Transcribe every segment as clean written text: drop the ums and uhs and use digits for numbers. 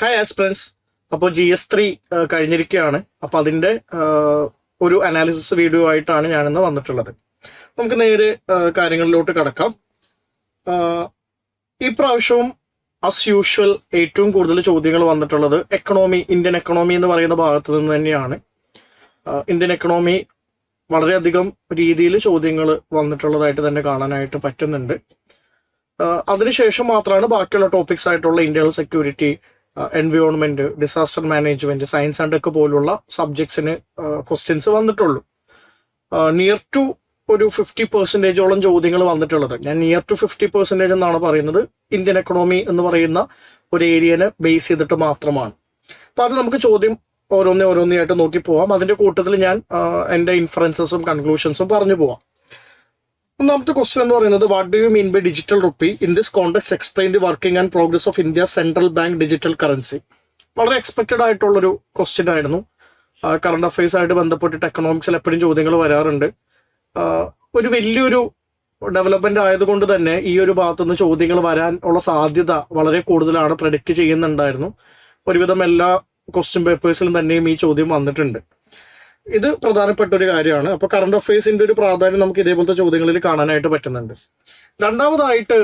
Hi aspirants. അപ്പോൾ GS3 കഴിഞ്ഞിരിക്കുകയാണ്. അപ്പോൾ അതിൻ്റെ ഒരു അനാലിസിസ് വീഡിയോ ആയിട്ടാണ് ഞാനിന്ന് വന്നിട്ടുള്ളത്. നമുക്ക് നേരെ കാര്യങ്ങളിലോട്ട് കടക്കാം. ഈ പ്രാവശ്യവും ആസ് യൂഷ്വൽ ഏറ്റവും കൂടുതൽ ചോദ്യങ്ങൾ വന്നിട്ടുള്ളത് ഇന്ത്യൻ എക്കണോമി എന്ന് പറയുന്ന ഭാഗത്തു നിന്ന് തന്നെയാണ്. ഇന്ത്യൻ എക്കണോമി വളരെയധികം രീതിയിൽ ചോദ്യങ്ങൾ വന്നിട്ടുള്ളതായിട്ട് തന്നെ കാണാനായിട്ട് പറ്റുന്നുണ്ട്. അതിനുശേഷം മാത്രമാണ് ബാക്കിയുള്ള ടോപ്പിക്സ് ആയിട്ടുള്ള internal security, environment, disaster management, science and ഒക്കെ പോലുള്ള സബ്ജക്ട്സിന് ക്വസ്റ്റ്യൻസ് വന്നിട്ടുള്ളൂ. നിയർ ടു ഒരു 50% ചോദ്യങ്ങൾ വന്നിട്ടുള്ളത്, ഞാൻ നിയർ ടു 50% എന്നാണ് പറയുന്നത്, ഇന്ത്യൻ എക്കണോമി എന്ന് പറയുന്ന ഒരു ഏരിയനെ ബേസ് ചെയ്തിട്ട് മാത്രമാണ്. അപ്പൊ അത് നമുക്ക് ചോദ്യം ഓരോന്നായിട്ട് നോക്കി പോവാം. അതിന്റെ കൂട്ടത്തിൽ ഞാൻ എൻ്റെ ഇൻഫറൻസസും കൺക്ലൂഷൻസും പറഞ്ഞു പോവാം. ഒന്നാമത്തെ ക്വസ്റ്റ്യൻ എന്ന് പറയുന്നത്, what do you mean by digital rupee? In this context explain the working and progress of India central bank digital currency. വളരെ എക്സ്പെക്റ്റഡ് ആയിട്ടുള്ളൊരു ക്വസ്റ്റ്യൻ ആയിരുന്നു. കറണ്ട് അഫയേഴ്സ് ആയിട്ട് ബന്ധപ്പെട്ടിട്ട് എക്കണോമിക്സിൽ എപ്പോഴും ചോദ്യങ്ങൾ വരാറുണ്ട്. ഒരു വലിയൊരു ഡെവലപ്മെന്റ് ആയതുകൊണ്ട് തന്നെ ഈ ഒരു ഭാഗത്തുനിന്ന് ചോദ്യങ്ങൾ വരാൻ ഉള്ള സാധ്യത വളരെ കൂടുതലാണ് പ്രഡിക്റ്റ് ചെയ്യുന്നുണ്ടായിരുന്നു. ഒരുവിധം എല്ലാ ക്വസ്റ്റ്യൻ പേപ്പേഴ്സിലും തന്നെയും ഈ ചോദ്യം വന്നിട്ടുണ്ട്. ഇത് പ്രധാനപ്പെട്ട ഒരു കാര്യമാണ്. അപ്പൊ കറണ്ട് അഫയേഴ്സിന്റെ ഒരു പ്രാധാന്യം നമുക്ക് ഇതേപോലത്തെ ചോദ്യങ്ങളിൽ കാണാനായിട്ട് പറ്റുന്നുണ്ട്. രണ്ടാമതായിട്ട്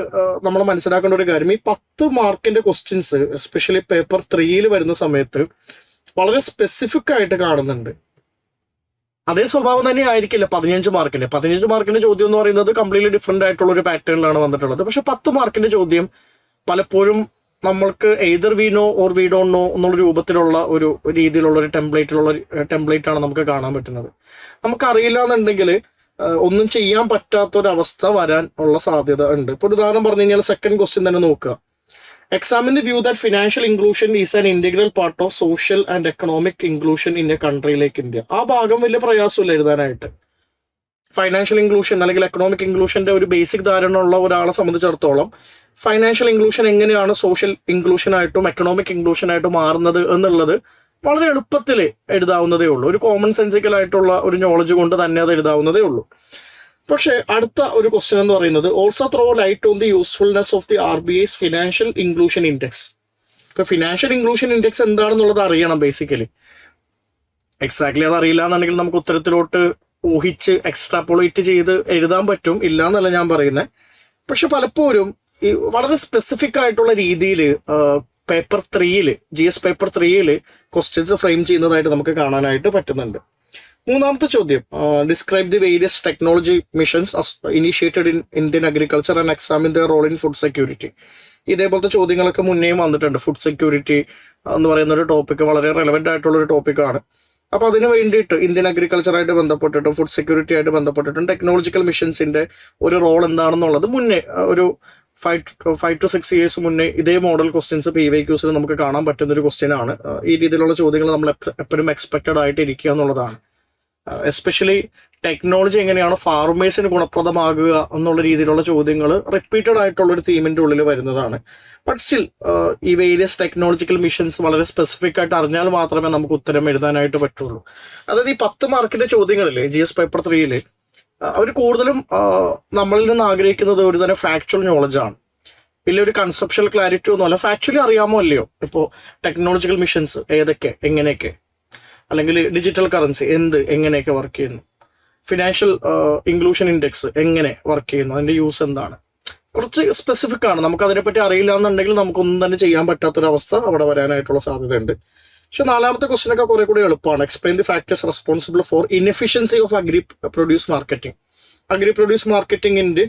നമ്മൾ മനസ്സിലാക്കേണ്ട ഒരു കാര്യം, ഈ 10 മാർക്കിന്റെ ക്വസ്റ്റ്യൻസ് എസ്പെഷ്യലി പേപ്പർ 3 വരുന്ന സമയത്ത് വളരെ സ്പെസിഫിക് ആയിട്ട് കാണുന്നുണ്ട്. അതേ സ്വഭാവം തന്നെ ആയിരിക്കില്ല 15 മാർക്കിന്റെ ചോദ്യം എന്ന് പറയുന്നത് കംപ്ലീറ്റ്ലി ഡിഫറെന്റ് ആയിട്ടുള്ള ഒരു പാറ്റേണിലാണ് വന്നിട്ടുള്ളത്. പക്ഷെ 10 മാർക്കിന്റെ ചോദ്യം പലപ്പോഴും നമ്മൾക്ക് either we know or we don't know എന്നുള്ള രൂപത്തിലുള്ള ഒരു രീതിയിലുള്ള ഒരു ടെംപ്ലേറ്റ് ആണ് നമുക്ക് കാണാൻ പറ്റുന്നത്. നമുക്കറിയില്ല എന്നുണ്ടെങ്കിൽ ഒന്നും ചെയ്യാൻ പറ്റാത്തൊരവസ്ഥ വരാൻ ഉള്ള സാധ്യത ഉണ്ട്. ഇപ്പൊ ഒരു ഉദാഹരണം പറഞ്ഞു കഴിഞ്ഞാൽ സെക്കൻഡ് ക്വസ്റ്റ്യൻ തന്നെ നോക്കുക. Examine the view that financial inclusion is an integral part of social and economic inclusion in A country like India. ആ ഭാഗം വലിയ പ്രയാസമില്ല എഴുതാനായിട്ട്. ഫൈനാൻഷ്യൽ ഇൻക്ലൂഷൻ അല്ലെങ്കിൽ എക്കണോമിക് ഇൻക്ലൂഷന്റെ ഒരു ബേസിക് ധാരണ ഉള്ള ഒരാളെ സംബന്ധിച്ചിടത്തോളം ഫൈനാൻഷ്യൽ ഇൻക്ലൂഷൻ എങ്ങനെയാണ് സോഷ്യൽ ഇൻക്ലൂഷൻ ആയിട്ടും എക്കണോമിക് ഇൻക്ലൂഷൻ ആയിട്ടും മാറുന്നത് എന്നുള്ളത് വളരെ എളുപ്പത്തിൽ എഴുതാവുന്നതേ ഉള്ളൂ. ഒരു കോമൺ സെൻസിക്കൽ ആയിട്ടുള്ള ഒരു നോളജ് കൊണ്ട് തന്നെ അത് എഴുതാവുന്നതേ ഉള്ളൂ. പക്ഷെ അടുത്ത ഒരു ക്വസ്റ്റ്യൻ എന്ന് പറയുന്നത്, also throw light on the usefulness of the RBI's financial inclusion index. ഇപ്പൊ ഫിനാൻഷ്യൽ ഇൻക്ലൂഷൻ ഇൻഡെക്സ് എന്താണെന്നുള്ളത് അറിയണം ബേസിക്കലി. എക്സാക്ട്ലി അത് അറിയില്ല എന്നുണ്ടെങ്കിൽ നമുക്ക് ഉത്തരത്തിലോട്ട് ഊഹിച്ച് എക്സ്ട്രാപോളേറ്റ് ചെയ്ത് എഴുതാൻ പറ്റും, ഇല്ല എന്നല്ല ഞാൻ പറയുന്നത്. പക്ഷെ പലപ്പോഴും ഈ വളരെ സ്പെസിഫിക് ആയിട്ടുള്ള രീതിയിൽ paper 3 GS paper 3 questions frame ചെയ്യുന്നതായിട്ട് നമുക്ക് കാണാനായിട്ട് പറ്റുന്നുണ്ട്. മൂന്നാമത്തെ ചോദ്യം, describe the various technology missions initiated in Indian agriculture and examine their role in food security. ഇതേപോലത്തെ ചോദ്യങ്ങളൊക്കെ മുന്നേയും വന്നിട്ടുണ്ട്. ഫുഡ് സെക്യൂരിറ്റി എന്ന് പറയുന്ന ഒരു ടോപ്പിക് വളരെ റെലവെന്റ് ആയിട്ടുള്ള ഒരു ടോപ്പിക്കാണ്. അപ്പൊ അതിന് വേണ്ടിയിട്ട് ഇന്ത്യൻ അഗ്രികൾച്ചറായിട്ട് ബന്ധപ്പെട്ടിട്ടും ഫുഡ് സെക്യൂരിറ്റി ആയിട്ട് ബന്ധപ്പെട്ടിട്ടും ടെക്നോളജിക്കൽ മിഷൻസിന്റെ ഒരു റോൾ എന്താണെന്നുള്ളത് മുന്നേ ഒരു 5 to 6 years മുന്നേ ഇതേ മോഡൽ ക്വസ്റ്റ്യൻസ് PYQസിൽ നമുക്ക് കാണാൻ പറ്റുന്ന ഒരു ക്വസ്റ്റ്യൻ ആണ്. ഈ രീതിയിലുള്ള ചോദ്യങ്ങൾ നമ്മൾ എപ്പോഴും എക്സ്പെക്റ്റഡ് ആയിട്ട് ഇരിക്കുക എന്നുള്ളതാണ്. എസ്പെഷ്യലി ടെക്നോളജി എങ്ങനെയാണ് ഫാർമേഴ്സിന് ഗുണപ്രദമാകുക എന്നുള്ള രീതിയിലുള്ള ചോദ്യങ്ങൾ റിപ്പീറ്റഡ് ആയിട്ടുള്ള ഒരു തീമിന്റെ ഉള്ളിൽ വരുന്നതാണ്. ബട്ട് സ്റ്റിൽ ഈ വേരിയസ് ടെക്നോളജിക്കൽ മിഷൻസ് വളരെ സ്പെസിഫിക് ആയിട്ട് അറിഞ്ഞാൽ മാത്രമേ നമുക്ക് ഉത്തരം എഴുതാനായിട്ട് പറ്റുള്ളൂ. അതായത് ഈ 10 മാർക്കിന്റെ ചോദ്യങ്ങളില്ലേ GS പേപ്പർ 3 അവർ കൂടുതലും നമ്മളിൽ നിന്ന് ആഗ്രഹിക്കുന്നത് ഒരു തന്നെ ഫാക്ച്വൽ നോളജ് ആണ്. വലിയൊരു കൺസെപ്ഷ്യൽ ക്ലാരിറ്റി ഒന്നുമല്ല. ഫാക്ച്വലി അറിയാമോ അല്ലയോ ഇപ്പോൾ ടെക്നോളജിക്കൽ മിഷൻസ് ഏതൊക്കെ, എങ്ങനെയൊക്കെ, അല്ലെങ്കിൽ ഡിജിറ്റൽ കറൻസി എങ്ങനെയൊക്കെ വർക്ക് ചെയ്യുന്നു, ഫിനാൻഷ്യൽ ഇൻക്ലൂഷൻ ഇൻഡെക്സ് എങ്ങനെ വർക്ക് ചെയ്യുന്നു, അതിന്റെ യൂസ് എന്താണ്, കുറച്ച് സ്പെസിഫിക് ആണ്. നമുക്ക് അതിനെപ്പറ്റി അറിയില്ല എന്നുണ്ടെങ്കിൽ നമുക്കൊന്നും തന്നെ ചെയ്യാൻ പറ്റാത്തൊരവസ്ഥ അവിടെ വരാനായിട്ടുള്ള സാധ്യതയുണ്ട്. പക്ഷെ നാലാമത്തെ ക്വസ്റ്റ്യൻ ഒക്കെ കുറെ കൂടി എളുപ്പമാണ്. Explain the factors responsible for inefficiency of agri produce marketing. Agri produce മാർക്കറ്റിംഗിന്റെ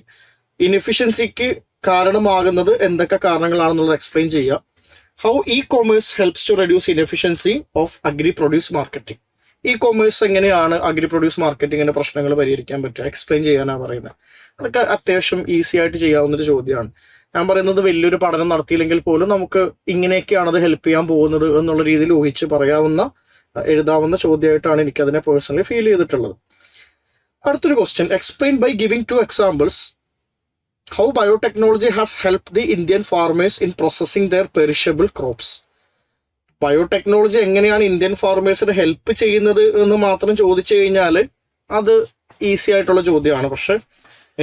ഇൻഎഫിഷ്യൻസിക്ക് കാരണമാകുന്നത് എന്തൊക്കെ കാരണങ്ങളാണെന്നുള്ളത് എക്സ്പ്ലെയിൻ ചെയ്യുക. How E-commerce helps to reduce inefficiency of agri produce marketing. E-commerce എങ്ങനെയാണ് അഗ്രി പ്രൊഡ്യൂസ് മാർക്കറ്റിംഗിന്റെ പ്രശ്നങ്ങൾ പരിഹരിക്കാൻ പറ്റുക, എക്സ്പ്ലെയിൻ ചെയ്യാനാണ് പറയുന്നത്. അതൊക്കെ അത്യാവശ്യം ഈസി ആയിട്ട് ചെയ്യാവുന്നൊരു ചോദ്യമാണ്. ഞാൻ പറയുന്നത് വലിയൊരു പഠനം നടത്തിയില്ലെങ്കിൽ പോലും നമുക്ക് ഇങ്ങനെയൊക്കെയാണ് അത് ഹെൽപ്പ് ചെയ്യാൻ പോകുന്നത് എന്നുള്ള രീതിയിൽ ഊഹിച്ച് എഴുതാവുന്ന ചോദ്യമായിട്ടാണ് എനിക്ക് അതിനെ പേഴ്സണലി ഫീൽ ചെയ്തിട്ടുള്ളത്. അടുത്തൊരു question, explain by giving 2 examples how biotechnology has help the Indian farmers in processing their perishable crops. Biotechnology എങ്ങനെയാണ് ഇന്ത്യൻ ഫാർമേഴ്സിന് ഹെൽപ്പ് ചെയ്യുന്നത് എന്ന് മാത്രം ചോദിച്ചു കഴിഞ്ഞാൽ അത് ഈസി ആയിട്ടുള്ള ചോദ്യമാണ്. പക്ഷെ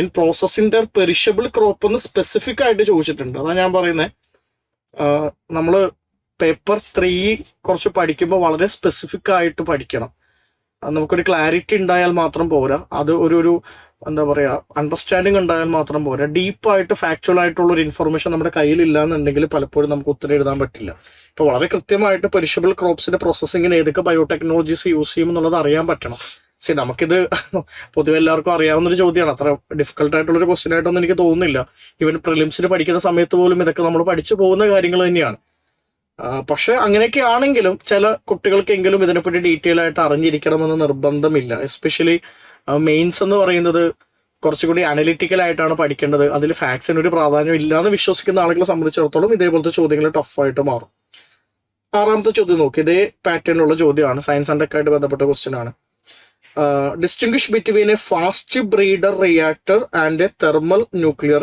in processing there perishable crop എന്ന് സ്പെസിഫിക് ആയിട്ട് ചോദിച്ചിട്ടുണ്ട്. അതാ ഞാൻ പറയുന്നത്, നമ്മള് പേപ്പർ 3 കുറച്ച് പഠിക്കുമ്പോൾ വളരെ സ്പെസിഫിക് ആയിട്ട് പഠിക്കണം. നമുക്കൊരു ക്ലാരിറ്റി ഉണ്ടായാൽ മാത്രം പോരാ, അത് ഒരു എന്താ പറയുക അണ്ടർസ്റ്റാൻഡിങ് ഉണ്ടായാൽ മാത്രം പോരാ. ഡീപ്പായിട്ട് ഫാക്ച്വൽ ആയിട്ടുള്ള ഒരു ഇൻഫർമേഷൻ നമ്മുടെ കയ്യിലില്ല എന്നുണ്ടെങ്കിൽ പലപ്പോഴും നമുക്ക് ഉത്തരം എഴുതാൻ പറ്റില്ല. ഇപ്പോൾ വളരെ കൃത്യമായിട്ട് പെരിഷബിൾ ക്രോപ്സിന്റെ പ്രോസസ്സിങ്ങിന് ഏതൊക്കെ ബയോടെക്നോളജീസ് യൂസ് ചെയ്യും എന്നുള്ളത് അറിയാൻ പറ്റണം. നമുക്കിത് പൊതുവെ എല്ലാവർക്കും അറിയാവുന്ന ഒരു ചോദ്യമാണ്, അത്ര ഡിഫിക്കൽട്ട് ആയിട്ടുള്ളൊരു ക്വസ്റ്റ്യൻ ആയിട്ടൊന്നും എനിക്ക് തോന്നുന്നില്ല. ഈവൻ പ്രിലിംസിന് പഠിക്കുന്ന സമയത്ത് പോലും ഇതൊക്കെ നമ്മൾ പഠിച്ചു പോകുന്ന കാര്യങ്ങൾ തന്നെയാണ്. പക്ഷെ അങ്ങനെയൊക്കെ ആണെങ്കിലും ചില കുട്ടികൾക്കെങ്കിലും ഇതിനെപ്പറ്റി ഡീറ്റെയിൽ ആയിട്ട് അറിഞ്ഞിരിക്കണമെന്ന് നിർബന്ധമില്ല. എസ്പെഷ്യലി മെയിൻസ് എന്ന് പറയുന്നത് കുറച്ചുകൂടി അനലിറ്റിക്കൽ ആയിട്ടാണ് പഠിക്കേണ്ടത്. അതിൽ ഫാക്ട്സിന് ഒരു പ്രാധാന്യം ഇല്ലാന്ന് വിശ്വസിക്കുന്ന ആളുകളെ സംബന്ധിച്ചിടത്തോളം ഇതേപോലത്തെ ചോദ്യങ്ങൾ ടഫായിട്ട് മാറും. 6ാമത്തെ ചോദ്യം നോക്കി, ഇതേ പാറ്റേണിലുള്ള ചോദ്യമാണ്, സയൻസ് ആൻഡ് ടെക് ആയിട്ട് ബന്ധപ്പെട്ട ക്വസ്റ്റ്യൻ ആണ്. Distinguish between A fast breeder reactor and A thermal nuclear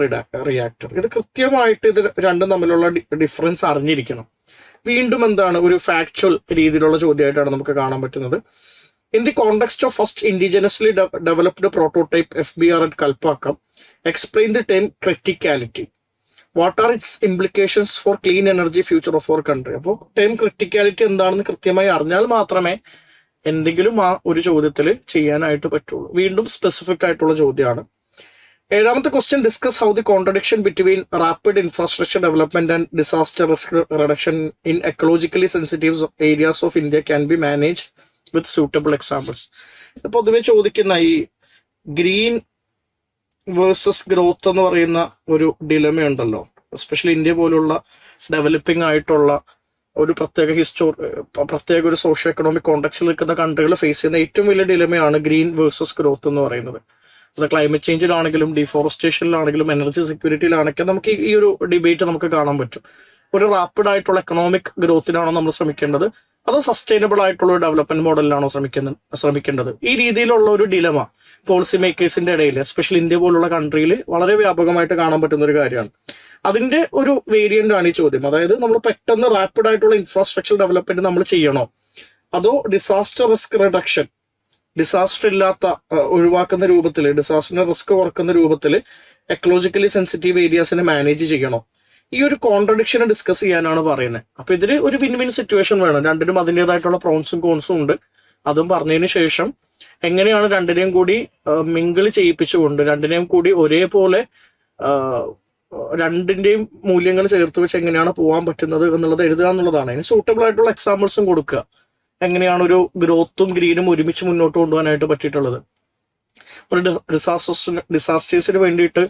reactor. ഇത് കൃത്യമായിട്ട് ഇത് രണ്ടും തമ്മിലുള്ള ഡിഫറൻസ് അറിഞ്ഞിരിക്കണം. വീണ്ടും എന്താണ് ഒരു ഫാക്ച്വൽ രീതിയിലുള്ള ചോദ്യമായിട്ടാണ് നമുക്ക് കാണാൻ പറ്റുന്നത്. In the context of first indigenously developed prototype FBR at Kalpakkam, explain the time criticality. What are its implications for clean energy future of our country. അപ്പോൾ ടൈം ക്രിറ്റിക്കാലിറ്റി എന്താണെന്ന് കൃത്യമായി അറിഞ്ഞാൽ മാത്രമേ എന്തെങ്കിലും ആ ഒരു ചോദ്യത്തിൽ ചെയ്യാനായിട്ട് പറ്റുള്ളൂ. വീണ്ടും സ്പെസിഫിക് ആയിട്ടുള്ള ചോദ്യമാണ്. 7ാമത്തെ question, discuss how the contradiction between rapid infrastructure development and disaster risk reduction in ecologically sensitive areas of India can be manage with suitable examples. പൊതുവെ ചോദിക്കുന്ന ഈ ഗ്രീൻ വേഴ്സസ് ഗ്രോത്ത് എന്ന് പറയുന്ന ഒരു ഡിലമയുണ്ടല്ലോ, എസ്പെഷ്യലി ഇന്ത്യ പോലുള്ള ഡെവലപ്പിംഗ് ആയിട്ടുള്ള ഒരു പ്രത്യേക ഒരു സോഷ്യോ എക്കണോമിക് കോണ്ടെക്സ്റ്റിൽ നിൽക്കുന്ന കൺട്രികൾ ഫേസ് ചെയ്യുന്ന ഏറ്റവും വലിയ ഡിലമയാണ് ഗ്രീൻ വേഴ്സസ് ഗ്രോത്ത് എന്ന് പറയുന്നത്. അത് ക്ലൈമറ്റ് ചേഞ്ചിലാണെങ്കിലും ഡിഫോറസ്റ്റേഷനിലാണെങ്കിലും എനർജി സെക്യൂരിറ്റിയിലാണെങ്കിലും നമുക്ക് ഈ ഒരു ഡിബേറ്റ് നമുക്ക് കാണാൻ പറ്റും. ഒരു റാപ്പിഡ് ആയിട്ടുള്ള എക്കണോമിക് ഗ്രോത്തിനാണോ നമ്മൾ ശ്രമിക്കേണ്ടത്, അതോ സസ്റ്റൈനബിൾ ആയിട്ടുള്ള ഒരു ഡെവലപ്മെന്റ് മോഡലിലാണോ ശ്രമിക്കേണ്ടത്? ഈ രീതിയിലുള്ള ഒരു ഡിലമ പോളിസി മേക്കേഴ്സിന്റെ ഇടയിൽ, എസ്പെഷ്യലി ഇന്ത്യ പോലുള്ള കൺട്രിയിൽ വളരെ വ്യാപകമായിട്ട് കാണാൻ പറ്റുന്ന ഒരു കാര്യമാണ്. അതിന്റെ ഒരു വേരിയന്റ് ആണ് ഈ ചോദ്യം. അതായത് നമ്മൾ പെട്ടെന്ന് റാപ്പിഡ് ആയിട്ടുള്ള ഇൻഫ്രാസ്ട്രക്ചർ ഡെവലപ്മെന്റ് നമ്മൾ ചെയ്യണോ, അതോ ഡിസാസ്റ്റർ റിസ്ക് റിഡക്ഷൻ, ഡിസാസ്റ്റർ ഇല്ലാത്ത ഒഴിവാക്കുന്ന രൂപത്തിൽ, ഡിസാസ്റ്ററിന്റെ റിസ്ക് കുറക്കുന്ന രൂപത്തിൽ എക്കോളജിക്കലി സെൻസിറ്റീവ് ഏരിയാസിനെ മാനേജ് ചെയ്യണോ? ഈ ഒരു കോൺട്രഡിക്ഷൻ ഡിസ്കസ് ചെയ്യാനാണ് പറയുന്നത്. അപ്പൊ ഇതിൽ ഒരു വിൻ വിൻ സിറ്റുവേഷൻ വേണം. രണ്ടിനും അതിൻ്റെതായിട്ടുള്ള പ്രോൺസും കോൺസും ഉണ്ട്. അതും പറഞ്ഞതിന് ശേഷം എങ്ങനെയാണ് രണ്ടിനെയും കൂടി മിങ്കിൾ ചെയ്യിപ്പിച്ചുകൊണ്ട് രണ്ടിനെയും കൂടി ഒരേപോലെ രണ്ടിന്റെയും മൂല്യങ്ങൾ ചേർത്ത് വെച്ച് എങ്ങനെയാണ് പോകാൻ പറ്റുന്നത് എന്നുള്ളത് എഴുതുക എന്നുള്ളതാണ്. അതിന് സൂട്ടബിൾ ആയിട്ടുള്ള എക്സാമ്പിൾസും കൊടുക്കുക. എങ്ങനെയാണ് ഒരു ഗ്രോത്തും ഗ്രീനും ഒരുമിച്ച് മുന്നോട്ട് കൊണ്ടുപോകാനായിട്ട് പറ്റിയിട്ടുള്ളത്. ഒരു ഡിസാസ്റ്റേഴ്സിന് വേണ്ടിയിട്ട്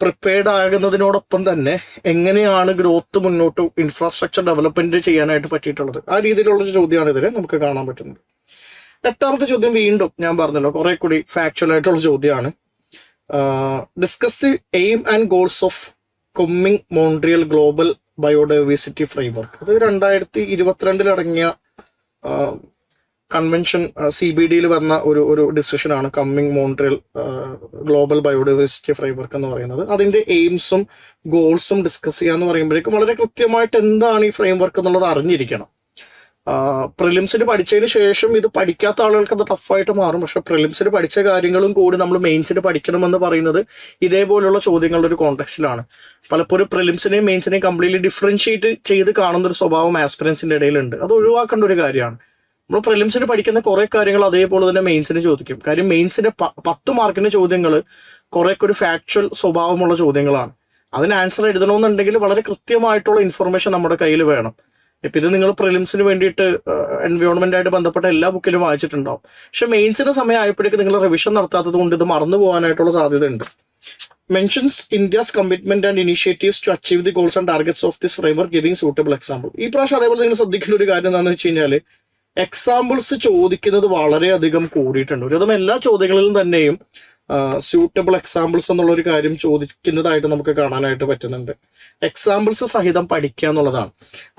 പ്രിപ്പയർഡ് ആകുന്നതിനോടൊപ്പം തന്നെ എങ്ങനെയാണ് ഗ്രോത്ത് മുന്നോട്ട് ഇൻഫ്രാസ്ട്രക്ചർ ഡെവലപ്മെന്റ് ചെയ്യാനായിട്ട് പറ്റിയിട്ടുള്ളത്. ആ രീതിയിലുള്ള ചോദ്യമാണ് ഇതിൽ നമുക്ക് കാണാൻ പറ്റുന്നത്. 8ാമത്തെ ചോദ്യം വീണ്ടും ഞാൻ പറഞ്ഞല്ലോ കുറെ കൂടി ഫാക്ച്വൽ ആയിട്ടുള്ള ചോദ്യമാണ്. Discuss the aim and goals of Kunming Montreal global biodiversity framework. അത് 2022 അടങ്ങിയ കൺവെൻഷൻ CBDയിൽ വന്ന ഒരു ഡിസിഷനാണ് Kunming Montreal global biodiversity framework എന്ന് പറയുന്നത്. അതിന്റെ എയിംസും ഗോൾസും ഡിസ്കസ് ചെയ്യാന്ന് പറയുമ്പോഴേക്കും വളരെ കൃത്യമായിട്ട് എന്താണ് ഈ ഫ്രെയിംവർക്ക് എന്നുള്ളത് അറിഞ്ഞിരിക്കണം. പ്രിലിംസിന് പഠിച്ചതിന് ശേഷം ഇത് പഠിക്കാത്ത ആളുകൾക്ക് അത് ടഫായിട്ട് മാറും. പക്ഷെ പ്രിലിംസിന് പഠിച്ച കാര്യങ്ങളും കൂടി നമ്മൾ മെയിൻസിന് പഠിക്കണമെന്ന് പറയുന്നത് ഇതേപോലുള്ള ചോദ്യങ്ങളുടെ ഒരു കോണ്ടെക്സ്റ്റിലാണ്. പലപ്പോഴും പ്രിലിംസിനെയും മെയിൻസിനെയും കംപ്ലീറ്റ്ലി ഡിഫറൻഷിയേറ്റ് ചെയ്ത് കാണുന്ന ഒരു സ്വഭാവം ആസ്പിറൻസിന്റെ ഇടയിലുണ്ട്. അത് ഒഴിവാക്കേണ്ട ഒരു കാര്യമാണ്. നമ്മൾ പ്രിലിംസിന് പഠിക്കുന്ന കുറെ കാര്യങ്ങൾ അതേപോലെ തന്നെ മെയിൻസിന് ചോദിക്കും. കാര്യം മെയിൻസിന്റെ 10 മാർക്കിന്റെ ചോദ്യങ്ങൾ കുറേയൊക്കെ ഒരു ഫാക്ച്വൽ സ്വഭാവമുള്ള ചോദ്യങ്ങളാണ്. അതിന് ആൻസർ എഴുതണമെന്നുണ്ടെങ്കിൽ വളരെ കൃത്യമായിട്ടുള്ള ഇൻഫർമേഷൻ നമ്മുടെ കയ്യിൽ വേണം. ഇപ്പം ഇത് നിങ്ങൾ പ്രിലിംസിന് വേണ്ടിയിട്ട് എൻവയോൺമെന്റ് ആയിട്ട് ബന്ധപ്പെട്ട എല്ലാ ബുക്കിലും വായിച്ചിട്ടുണ്ടാവും. പക്ഷെ മെയിൻസിന്റെ സമയം ആയപ്പോഴേക്ക് നിങ്ങൾ റിവിഷൻ നടത്താത്തത് കൊണ്ട് ഇത് മറന്നു പോകാനായിട്ടുള്ള സാധ്യത ഉണ്ട്. Mentions India's commitment and initiatives to achieve the goals and targets of this framework giving suitable example. ഈ പ്രാവശ്യം അതേപോലെ നിങ്ങൾ ശ്രദ്ധിക്കേണ്ട ഒരു കാര്യം എന്താണെന്ന് വെച്ച് കഴിഞ്ഞാൽ എക്സാമ്പിൾസ് ചോദിക്കുന്നത് വളരെയധികം കൂടിയിട്ടുണ്ട്. ഒരുവിധം എല്ലാ ചോദ്യങ്ങളിലും തന്നെയും സ്യൂട്ടബിൾ എക്സാമ്പിൾസ് എന്നുള്ള ഒരു കാര്യം ചോദിക്കുന്നതായിട്ട് നമുക്ക് കാണാനായിട്ട് പറ്റുന്നുണ്ട്. എക്സാമ്പിൾസ് സഹിതം പഠിക്കുക എന്നുള്ളതാണ്.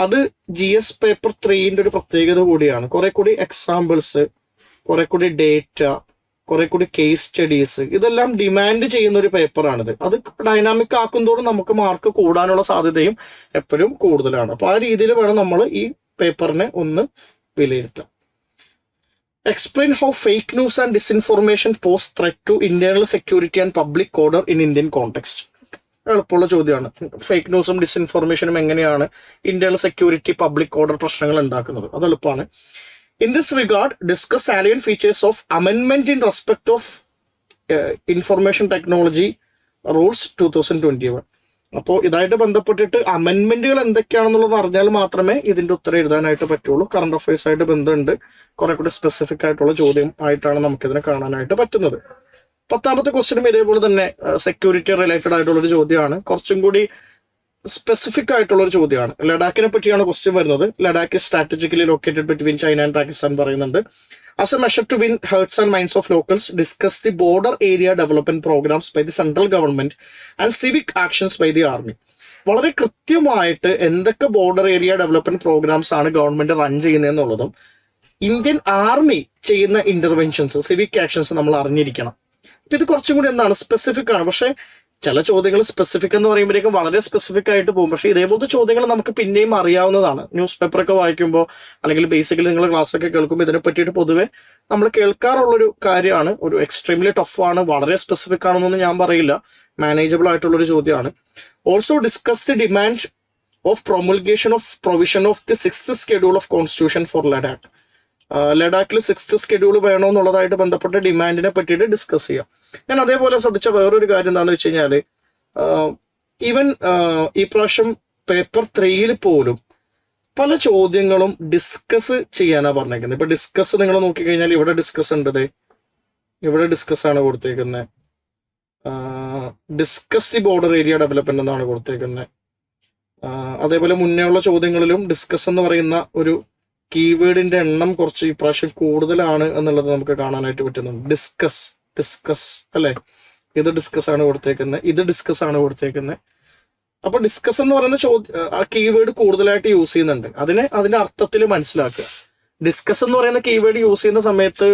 അത് GS പേപ്പർ 3 ഒരു പ്രത്യേകത കൂടിയാണ്. കുറെ കൂടി എക്സാമ്പിൾസ്, കുറെ കൂടി ഡേറ്റ, കുറെ കൂടി കേസ് സ്റ്റഡീസ്, ഇതെല്ലാം ഡിമാൻഡ് ചെയ്യുന്ന ഒരു പേപ്പറാണിത്. അത് ഡൈനാമിക് ആക്കുന്തോറും നമുക്ക് മാർക്ക് കൂടാനുള്ള സാധ്യതയും എപ്പോഴും കൂടുതലാണ്. അപ്പൊ ആ രീതിയിൽ വേണം നമ്മൾ ഈ പേപ്പറിനെ ഒന്ന് വിലയിരുത്താം. Explain how fake news and disinformation pose threat to internal security and public order in Indian context. എളുപ്പമുള്ള ചോദ്യമാണ്. ഫേക്ക് ന്യൂസും ഡിസ്ഇൻഫോർമേഷനും എങ്ങനെയാണ് ഇന്റേണൽ സെക്യൂരിറ്റി പബ്ലിക് ഓർഡർ പ്രശ്നങ്ങൾ ഉണ്ടാക്കുന്നത്, അത് എളുപ്പമാണ്. In this regard discuss salient features of അമെൻമെന്റ് in respect of information technology rules 2021. അപ്പോൾ ഇതായിട്ട് ബന്ധപ്പെട്ടിട്ട് അമെൻമെന്റുകൾ എന്തൊക്കെയാണെന്നുള്ളത് അറിഞ്ഞാൽ മാത്രമേ ഇതിന്റെ ഉത്തരം എഴുതാനായിട്ട് പറ്റുള്ളൂ. കറണ്ട് അഫയേഴ്സ് ആയിട്ട് ബന്ധമുണ്ട്, കുറെ കൂടി സ്പെസിഫിക് ആയിട്ടുള്ള ചോദ്യം ആയിട്ടാണ് നമുക്കിതിനെ കാണാനായിട്ട് പറ്റുന്നത്. 10ാമത്തെ ക്വസ്റ്റ്യനും ഇതേപോലെ തന്നെ സെക്യൂരിറ്റി റിലേറ്റഡ് ആയിട്ടുള്ള ഒരു ചോദ്യമാണ്, കുറച്ചും കൂടി സ്പെസിഫിക് ആയിട്ടുള്ള ഒരു ചോദ്യമാണ്. ലഡാക്കിനെ പറ്റിയാണ് ക്വസ്റ്റ്യൻ വരുന്നത്. Ladakh strategically located between China and Pakistan പറയുന്നുണ്ട്. As a measure to win hearts and minds of locals, discuss the border area development programs by the central government and civic actions by the army. വളരെ കൃത്യമായിട്ട് എന്തൊക്കെ border area development programmes ആണ് government run ചെയ്യുന്നതെന്നുള്ളതും Indian army ചെയ്യുന്ന interventions, civic actions നമ്മൾ അറിഞ്ഞിരിക്കണം. അപ്പൊ ഇത് കുറച്ചും കൂടി എന്താണ് സ്പെസിഫിക് ആണ്. പക്ഷെ ചില ചോദ്യങ്ങൾ സ്പെസിഫിക് എന്ന് പറയുമ്പോഴേക്കും വളരെ സ്പെസിഫിക് ആയിട്ട് പോകും. പക്ഷേ ഇതേപോലത്തെ ചോദ്യങ്ങൾ നമുക്ക് പിന്നെയും അറിയാവുന്നതാണ്. ന്യൂസ് പേപ്പറൊക്കെ വായിക്കുമ്പോൾ അല്ലെങ്കിൽ ബേസിക്കലി നിങ്ങൾ ക്ലാസ്സൊക്കെ കേൾക്കുമ്പോൾ ഇതിനെ പറ്റിയിട്ട് പൊതുവെ നമ്മൾ കേൾക്കാറുള്ളൊരു കാര്യമാണ്. ഒരു എക്സ്ട്രീംലി ടഫാണ്, വളരെ സ്പെസിഫിക് ആണെന്നൊന്നും ഞാൻ പറയില്ല, മാനേജബിൾ ആയിട്ടുള്ളൊരു ചോദ്യമാണ്. Also discuss the demand of promulgation of provision of the 6th schedule of constitution for Ladakh. ലഡാക്കിൽ 6th ഷെഡ്യൂൾ വേണോ എന്നുള്ളതായിട്ട് ബന്ധപ്പെട്ട ഡിമാൻഡിനെ പറ്റിയിട്ട് ഡിസ്കസ് ചെയ്യാം. ഞാൻ അതേപോലെ ശ്രദ്ധിച്ച വേറൊരു കാര്യം എന്താണെന്ന് വെച്ച് കഴിഞ്ഞാൽ, ഈവൻ ഈ പ്രാവശ്യം പേപ്പർ 3 പോലും പല ചോദ്യങ്ങളും ഡിസ്കസ് ചെയ്യാനാണ് പറഞ്ഞേക്കുന്നത്. ഇപ്പൊ ഡിസ്കസ് നിങ്ങൾ നോക്കിക്കഴിഞ്ഞാൽ ഇവിടെ ഡിസ്കസ് ഉണ്ട്, ഇവിടെ ഡിസ്കസ് ആണ് കൊടുത്തേക്കുന്നത്. Discuss the border area development എന്നാണ് കൊടുത്തേക്കുന്നത്. അതേപോലെ മുന്നേ ഉള്ള ചോദ്യങ്ങളിലും ഡിസ്കസ് എന്ന് പറയുന്ന ഒരു കീവേഡിന്റെ എണ്ണം കുറച്ച് ഈ പ്രാവശ്യം കൂടുതലാണ് എന്നുള്ളത് നമുക്ക് കാണാനായിട്ട് പറ്റുന്നുണ്ട്. ഡിസ്കസ് അല്ലെ, ഇത് ഡിസ്കസ് ആണ് കൊടുത്തേക്കുന്നത്, ഇത് ഡിസ്കസ് ആണ് കൊടുത്തേക്കുന്നത്. അപ്പൊ ഡിസ്കസ് എന്ന് പറയുന്ന ആ കീവേഡ് കൂടുതലായിട്ട് യൂസ് ചെയ്യുന്നുണ്ട്. അതിന്റെ അർത്ഥത്തിൽ മനസ്സിലാക്കുക. ഡിസ്കസ് എന്ന് പറയുന്ന കീവേഡ് യൂസ് ചെയ്യുന്ന സമയത്ത്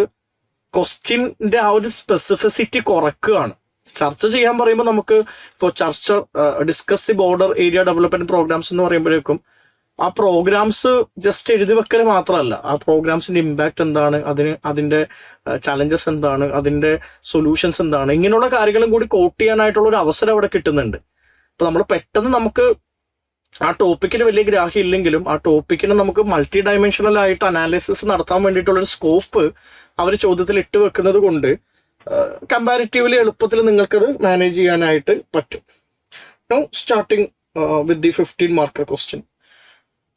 ക്വസ്റ്റ്യന്റെ ആ ഒരു സ്പെസിഫിസിറ്റി കുറക്കുകയാണ്. ചർച്ച ചെയ്യാൻ പറയുമ്പോൾ നമുക്ക് ഇപ്പോൾ discuss the border area development programmes എന്ന് പറയുമ്പോഴേക്കും ആ പ്രോഗ്രാംസ് ജസ്റ്റ് എഴുതി വെക്കൽ മാത്രമല്ല, ആ പ്രോഗ്രാംസിന്റെ ഇമ്പാക്ട് എന്താണ്, അതിന്റെ ചലഞ്ചസ് എന്താണ്, അതിന്റെ സൊല്യൂഷൻസ് എന്താണ്, ഇങ്ങനെയുള്ള കാര്യങ്ങളും കൂടി കോട്ട് ചെയ്യാനായിട്ടുള്ള ഒരു അവസരം അവിടെ കിട്ടുന്നുണ്ട്. അപ്പൊ നമ്മൾ പെട്ടെന്ന് നമുക്ക് ആ ടോപ്പിക്കിന് വലിയ ഗ്രാഹ്യം ഇല്ലെങ്കിലും ആ ടോപ്പിക്കിന് നമുക്ക് മൾട്ടി ഡയമെൻഷണൽ ആയിട്ട് അനാലിസിസ് നടത്താൻ വേണ്ടിയിട്ടുള്ളൊരു സ്കോപ്പ് അവർ ചോദ്യത്തിൽ ഇട്ട് വെക്കുന്നത് കൊണ്ട് കമ്പാരിറ്റീവ്ലി എളുപ്പത്തിൽ നിങ്ങൾക്കത് മാനേജ് ചെയ്യാനായിട്ട് പറ്റും. Now starting with the 15 marker question.